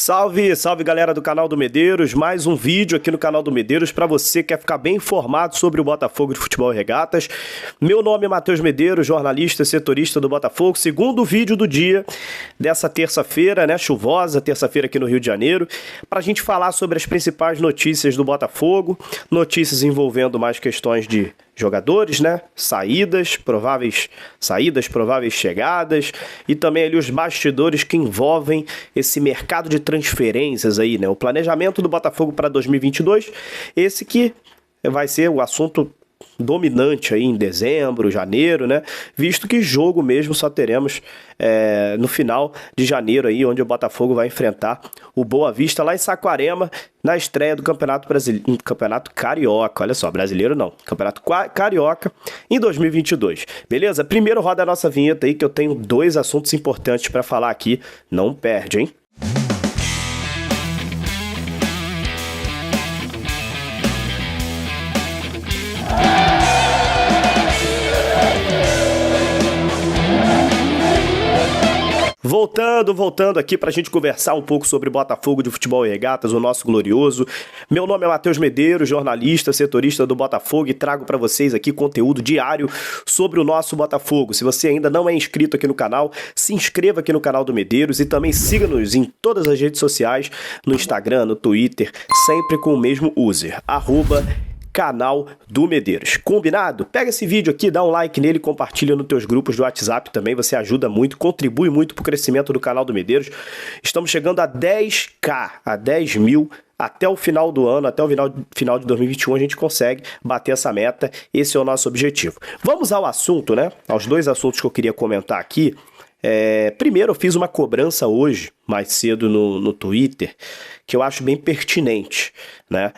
Salve, salve galera do canal do Medeiros, mais um vídeo aqui no canal do Medeiros para você que quer ficar bem informado sobre o Botafogo de Futebol e Regatas. Meu nome é Matheus Medeiros, jornalista e setorista do Botafogo, segundo vídeo do dia dessa terça-feira, né, chuvosa, terça-feira aqui no Rio de Janeiro, para a gente falar sobre as principais notícias do Botafogo, notícias envolvendo mais questões de jogadores, né? Prováveis chegadas e também ali os bastidores que envolvem esse mercado de transferências aí, né? O planejamento do Botafogo para 2022, esse que vai ser o assunto dominante aí em dezembro, janeiro, né? Visto que jogo mesmo só teremos no final de janeiro aí, onde o Botafogo vai enfrentar o Boa Vista lá em Saquarema, na estreia do Campeonato Brasileiro, Campeonato Carioca, olha só, brasileiro não, Campeonato Carioca em 2022. Beleza? Primeiro roda a nossa vinheta aí que eu tenho dois assuntos importantes para falar aqui, não perde, hein? Voltando aqui pra gente conversar um pouco sobre Botafogo de Futebol e Regatas, o nosso glorioso. Meu nome é Matheus Medeiros, jornalista, setorista do Botafogo e trago pra vocês aqui conteúdo diário sobre o nosso Botafogo. Se você ainda não é inscrito aqui no canal, se inscreva aqui no canal do Medeiros e também siga-nos em todas as redes sociais, no Instagram, no Twitter, sempre com o mesmo user, @canal do Medeiros. Combinado? Pega esse vídeo aqui, dá um like nele, compartilha nos teus grupos do WhatsApp também, você ajuda muito, contribui muito pro crescimento do canal do Medeiros. Estamos chegando a 10k, a 10 mil, até o final do ano, até o final de 2021 a gente consegue bater essa meta, esse é o nosso objetivo. Vamos ao assunto, né? Aos dois assuntos que eu queria comentar aqui. Primeiro, eu fiz uma cobrança hoje, mais cedo no Twitter, que eu acho bem pertinente, né?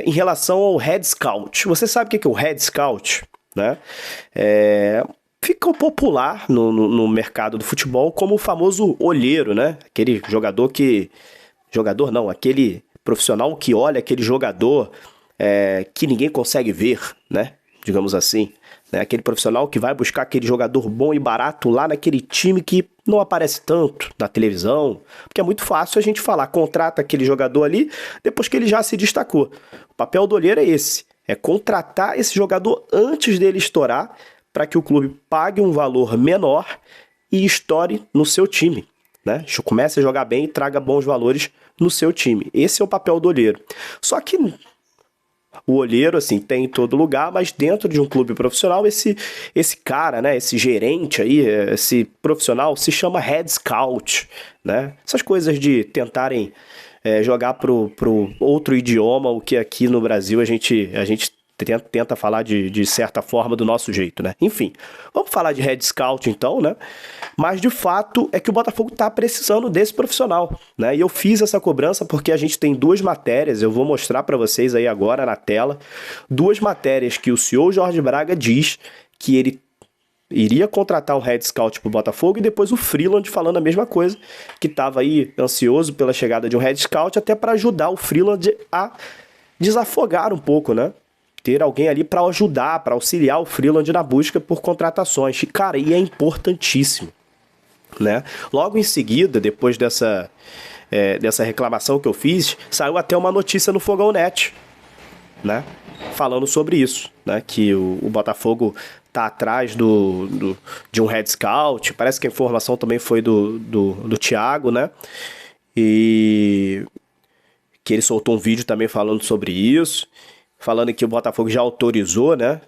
Em relação ao Head Scout. Você sabe o que é o Head Scout, né? Ficou popular no mercado do futebol como o famoso olheiro, né? Aquele aquele profissional que olha aquele jogador que ninguém consegue ver, né? Digamos assim. Né? Aquele profissional que vai buscar aquele jogador bom e barato lá naquele time que não aparece tanto na televisão, porque é muito fácil a gente falar, contrata aquele jogador ali depois que ele já se destacou. O papel do olheiro é esse, é contratar esse jogador antes dele estourar para que o clube pague um valor menor e estoure no seu time. Né? Comece a jogar bem e traga bons valores no seu time. Esse é o papel do olheiro. Só que o olheiro, assim, tem em todo lugar, mas dentro de um clube profissional, esse cara, né, esse gerente aí, esse profissional se chama Head Scout, né? Essas coisas de tentarem jogar pro outro idioma, o que aqui no Brasil a gente tenta falar de certa forma do nosso jeito, né? Enfim, vamos falar de Head Scout então, né? Mas de fato é que o Botafogo tá precisando desse profissional, né? E eu fiz essa cobrança porque a gente tem duas matérias, eu vou mostrar para vocês aí agora na tela, duas matérias que o senhor Jorge Braga diz que ele iria contratar um Head Scout pro Botafogo e depois o Freeland falando a mesma coisa, que estava aí ansioso pela chegada de um Head Scout até para ajudar o Freeland a desafogar um pouco, né? Ter alguém ali para ajudar, para auxiliar o Freeland na busca por contratações. E, cara, e é importantíssimo, né? Logo em seguida, depois dessa reclamação que eu fiz, saiu até uma notícia no Fogão Net, né? Falando sobre isso, né? Que o Botafogo tá atrás de um Head Scout. Parece que a informação também foi do Thiago, né? E que ele soltou um vídeo também falando sobre isso. Falando que o Botafogo já autorizou, né?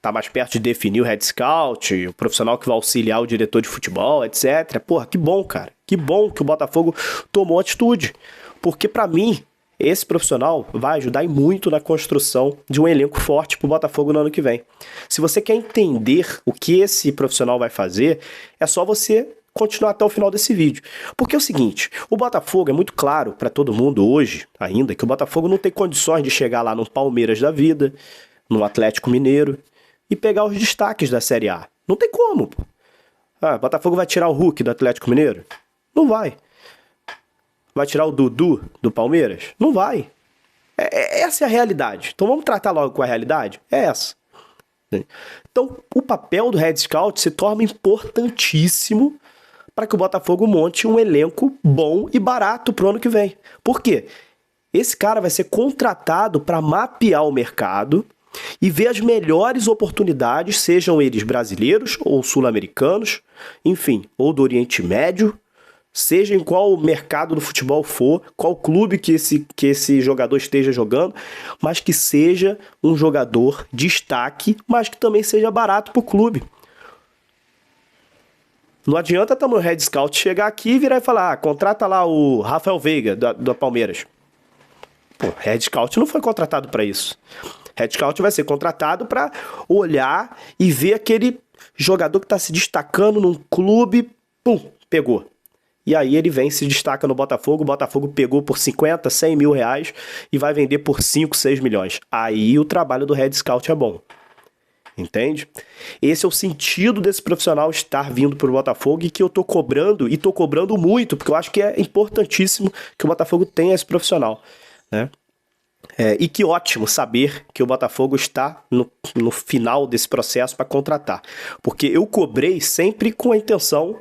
Tá mais perto de definir o Head Scout, o profissional que vai auxiliar o diretor de futebol, etc. Porra, que bom, cara. Que bom que o Botafogo tomou atitude. Porque, pra mim, esse profissional vai ajudar muito na construção de um elenco forte pro Botafogo no ano que vem. Se você quer entender o que esse profissional vai fazer, é só você continuar até o final desse vídeo. Porque é o seguinte, o Botafogo é muito claro para todo mundo hoje, ainda, que o Botafogo não tem condições de chegar lá no Palmeiras da vida, no Atlético Mineiro, e pegar os destaques da Série A. Não tem como, pô. O Botafogo vai tirar o Hulk do Atlético Mineiro? Não vai. Vai tirar o Dudu do Palmeiras? Não vai. Essa é a realidade. Então vamos tratar logo com a realidade? É essa. Então, o papel do Head Scout se torna importantíssimo para que o Botafogo monte um elenco bom e barato pro ano que vem. Por quê? Esse cara vai ser contratado para mapear o mercado e ver as melhores oportunidades, sejam eles brasileiros ou sul-americanos, enfim, ou do Oriente Médio, seja em qual mercado do futebol for, qual clube que esse jogador esteja jogando, mas que seja um jogador destaque, mas que também seja barato para o clube. Não adianta o Red Scout chegar aqui e virar e falar, contrata lá o Rafael Veiga, do Palmeiras. Pô, Red Scout não foi contratado para isso. Red Scout vai ser contratado para olhar e ver aquele jogador que está se destacando num clube, pum, pegou. E aí ele vem, se destaca no Botafogo, o Botafogo pegou por 50, 100 mil reais e vai vender por 5, 6 milhões. Aí o trabalho do Red Scout é bom. Entende? Esse é o sentido desse profissional estar vindo para o Botafogo e que eu tô cobrando, e tô cobrando muito, porque eu acho que é importantíssimo que o Botafogo tenha esse profissional, né? E que ótimo saber que o Botafogo está no final desse processo para contratar. Porque eu cobrei sempre com a intenção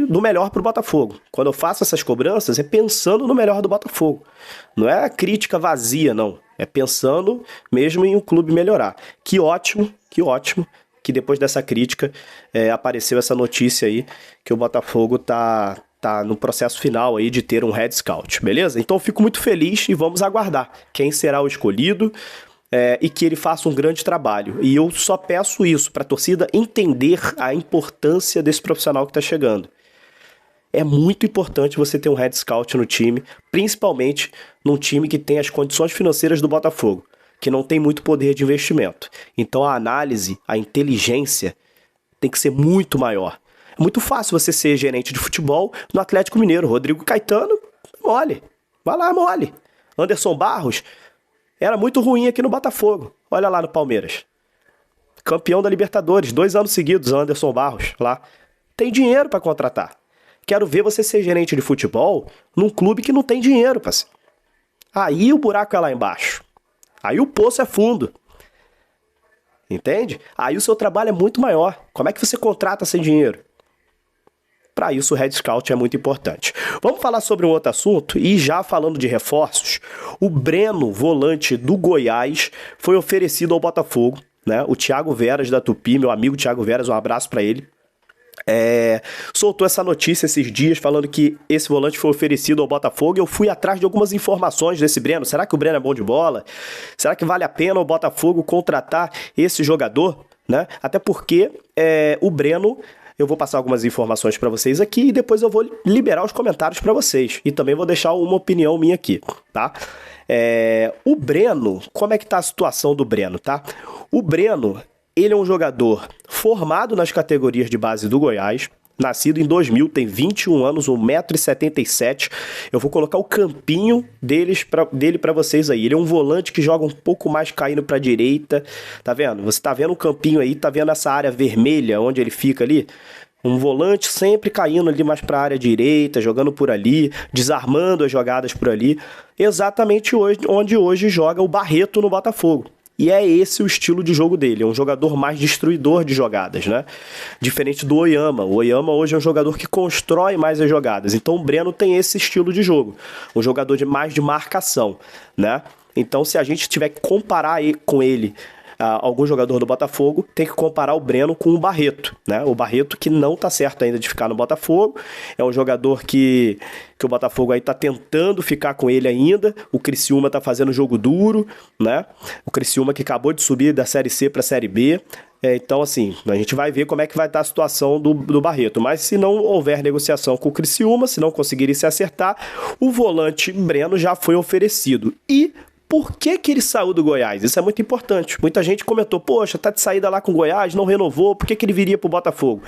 do melhor para o Botafogo. Quando eu faço essas cobranças, é pensando no melhor do Botafogo. Não é crítica vazia, não. É pensando mesmo em o clube melhorar. Que ótimo que depois dessa crítica apareceu essa notícia aí que o Botafogo tá no processo final aí de ter um Red Scout, beleza? Então eu fico muito feliz e vamos aguardar quem será o escolhido e que ele faça um grande trabalho. E eu só peço isso para a torcida entender a importância desse profissional que está chegando. É muito importante você ter um Red Scout no time, principalmente num time que tem as condições financeiras do Botafogo, que não tem muito poder de investimento. Então a análise, a inteligência tem que ser muito maior. É muito fácil você ser gerente de futebol no Atlético Mineiro. Rodrigo Caetano, mole. Vai lá, mole. Anderson Barros era muito ruim aqui no Botafogo. Olha lá no Palmeiras. Campeão da Libertadores, 2 anos seguidos, Anderson Barros lá. Tem dinheiro para contratar. Quero ver você ser gerente de futebol num clube que não tem dinheiro, parceiro. Aí o buraco é lá embaixo. Aí o poço é fundo. Entende? Aí o seu trabalho é muito maior. Como é que você contrata sem dinheiro? Para isso o Red Scout é muito importante. Vamos falar sobre um outro assunto e já falando de reforços, o Breno, volante do Goiás, foi oferecido ao Botafogo, né? O Thiago Veras da Tupi, meu amigo Thiago Veras, um abraço para ele. Soltou essa notícia esses dias falando que esse volante foi oferecido ao Botafogo. Eu fui atrás de algumas informações desse Breno. Será que o Breno é bom de bola? Será que vale a pena o Botafogo contratar esse jogador? Né? Até porque o Breno... Eu vou passar algumas informações para vocês aqui e depois eu vou liberar os comentários para vocês. E também vou deixar uma opinião minha aqui, tá? O Breno, como é que tá a situação do Breno, tá? O Breno, ele é um jogador formado nas categorias de base do Goiás, nascido em 2000, tem 21 anos, 1,77 m. Eu vou colocar o campinho dele para vocês aí. Ele é um volante que joga um pouco mais caindo para a direita. Tá vendo? Você tá vendo o campinho aí, tá vendo essa área vermelha onde ele fica ali? Um volante sempre caindo ali mais para a área direita, jogando por ali, desarmando as jogadas por ali. Exatamente onde hoje joga o Barreto no Botafogo. E é esse o estilo de jogo dele, é um jogador mais destruidor de jogadas, né? Diferente do Oyama. O Oyama hoje é um jogador que constrói mais as jogadas. Então o Breno tem esse estilo de jogo, um jogador mais de marcação, né? Então se a gente tiver que comparar com ele algum jogador do Botafogo, tem que comparar o Breno com o Barreto, né? O Barreto que não tá certo ainda de ficar no Botafogo, é um jogador que o Botafogo aí tá tentando ficar com ele ainda, o Criciúma tá fazendo jogo duro, né? O Criciúma que acabou de subir da Série C pra Série B, então assim, a gente vai ver como é que vai estar a situação do Barreto, mas se não houver negociação com o Criciúma, se não conseguirem se acertar, o volante Breno já foi oferecido. E por que ele saiu do Goiás? Isso é muito importante. Muita gente comentou, poxa, tá de saída lá com o Goiás, não renovou, por que ele viria pro Botafogo?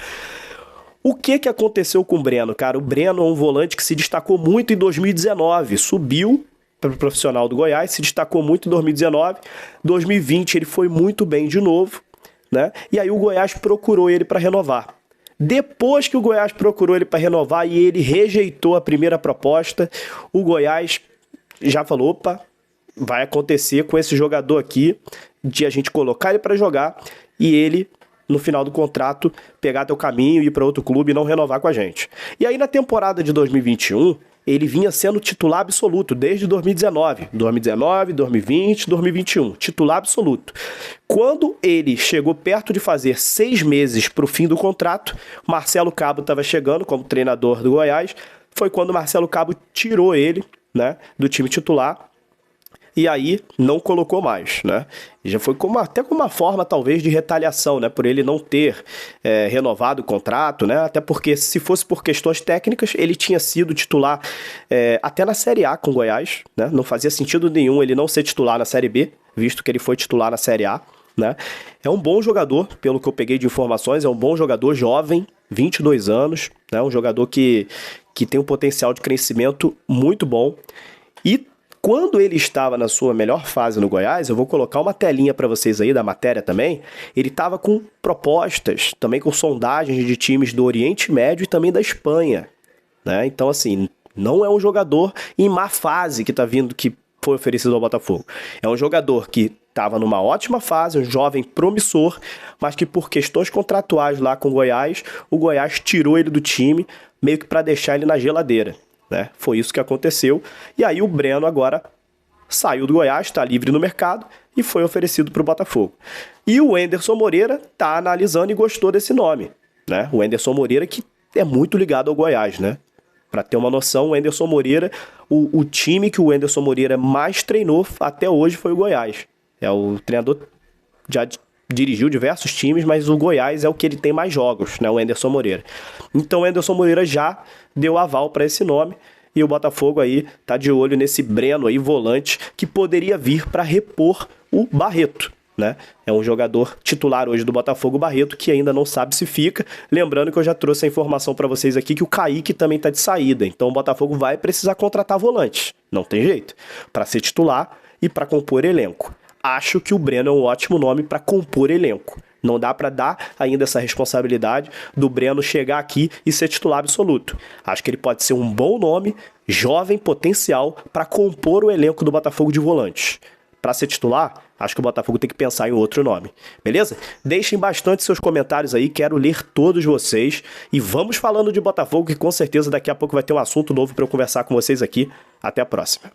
O que aconteceu com o Breno, cara? O Breno é um volante que se destacou muito em 2019, subiu para o profissional do Goiás, se destacou muito em 2019, 2020 ele foi muito bem de novo, né? E aí o Goiás procurou ele para renovar. Depois que o Goiás procurou ele para renovar e ele rejeitou a primeira proposta, o Goiás já falou, opa, vai acontecer com esse jogador aqui, de a gente colocar ele para jogar e ele no final do contrato, pegar teu caminho, ir para outro clube e não renovar com a gente. E aí na temporada de 2021, ele vinha sendo titular absoluto desde 2019. 2019, 2020, 2021. Titular absoluto. Quando ele chegou perto de fazer 6 meses para o fim do contrato, Marcelo Cabo estava chegando como treinador do Goiás. Foi quando o Marcelo Cabo tirou ele, né, do time titular. E aí não colocou mais, né? E já foi até como uma forma, talvez, de retaliação, né? Por ele não ter renovado o contrato, né? Até porque, se fosse por questões técnicas, ele tinha sido titular até na Série A com o Goiás, né? Não fazia sentido nenhum ele não ser titular na Série B, visto que ele foi titular na Série A, né? É um bom jogador, pelo que eu peguei de informações, é um bom jogador, jovem, 22 anos, né? Um jogador que tem um potencial de crescimento muito bom. E quando ele estava na sua melhor fase no Goiás, eu vou colocar uma telinha para vocês aí da matéria também, ele estava com propostas, também com sondagens de times do Oriente Médio e também da Espanha, né? Então, assim, não é um jogador em má fase que está vindo, que foi oferecido ao Botafogo. É um jogador que estava numa ótima fase, um jovem promissor, mas que por questões contratuais lá com o Goiás tirou ele do time, meio que para deixar ele na geladeira. Né? Foi isso que aconteceu. E aí o Breno agora saiu do Goiás, está livre no mercado e foi oferecido para o Botafogo. E o Wenderson Moreira está analisando e gostou desse nome. Né? O Wenderson Moreira que é muito ligado ao Goiás. Né? Para ter uma noção, o Wenderson Moreira, o time que o Wenderson Moreira mais treinou até hoje foi o Goiás. O treinador já dirigiu diversos times, mas o Goiás é o que ele tem mais jogos, né? O Wenderson Moreira. Então o Wenderson Moreira já deu aval para esse nome e o Botafogo aí tá de olho nesse Breno aí, volante, que poderia vir para repor o Barreto, né? É um jogador titular hoje do Botafogo, Barreto, que ainda não sabe se fica. Lembrando que eu já trouxe a informação para vocês aqui que o Kaique também tá de saída, então o Botafogo vai precisar contratar volantes, não tem jeito, para ser titular e para compor elenco. Acho que o Breno é um ótimo nome para compor elenco. Não dá para dar ainda essa responsabilidade do Breno chegar aqui e ser titular absoluto. Acho que ele pode ser um bom nome, jovem, potencial, para compor o elenco do Botafogo de volantes. Para ser titular, acho que o Botafogo tem que pensar em outro nome. Beleza? Deixem bastante seus comentários aí, quero ler todos vocês. E vamos falando de Botafogo, que com certeza daqui a pouco vai ter um assunto novo para eu conversar com vocês aqui. Até a próxima.